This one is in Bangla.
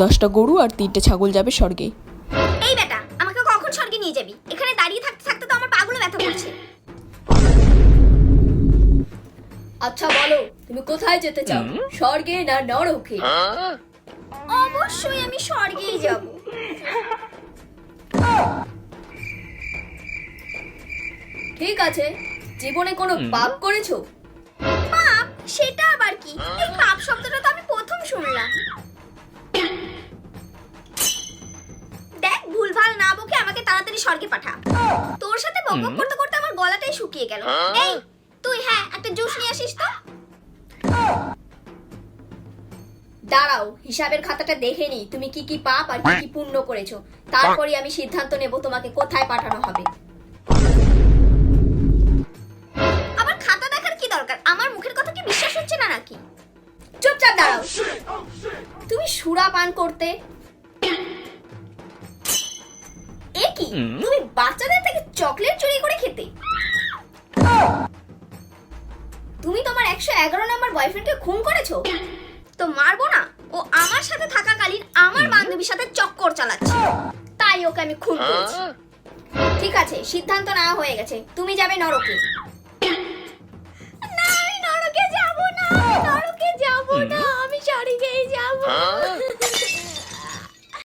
10টা গরু আর 3টে ছাগল যাবে স্বর্গে। এই বেটা, আমাকে কখন স্বর্গে নিয়ে যাবি? এখানে দাঁড়িয়ে থাকতে থাকতে তো আমার পাগুলো ব্যথা করছে। আচ্ছা বলো, তুমি কোথায় যেতে চাও, স্বর্গে না নরকে? অবশ্যই আমি স্বর্গেই যাব। ঠিক আছে, জীবনে কোনো পাপ করেছো? পাপ? সেটা আবার কি? এই পাপ শব্দটা তো আমি প্রথম শুনলাম। দেখ, ভুলভাল না বকে আমাকে তাড়াতাড়ি স্বর্গে পাঠা। তোর সাথে বকবক করতে করতে আমার গলাটাই শুকিয়ে গেল। এই তুই, হ্যাঁ, একটা জুস নিয়ে আসিস তো। দাঁড়াও, হিসাবের খাতাটা দেখে নি তুমি কি কি পাপ আর কি কি পুণ্য করেছো, তারপরে আমি সিদ্ধান্ত নেব তোমাকে কোথায় পাঠানো হবে। আবার খাতা দেখার কি দরকার? আমার মুখের কথা কি বিশ্বাস হচ্ছে না নাকি? চুপচাপ দাঁড়াও। তুমি সুরা পান করতে? এ কি, তুমি বাচ্চাদের থেকে চকলেট চুরি করে খেতে? তুমি তোমার 111 নম্বর বয়ফ্রেন্ডকে খুন করেছো? তো মারবো না? ও আমার সাথে থাকাকালীন আমার বান্ধবীর সাথে চক্কর চালাচ্ছে, তাই ওকে আমি খুন করেছি। ঠিক আছে, সিদ্ধান্ত নেওয়া হয়ে গেছে, তুমি যাবে নরকে।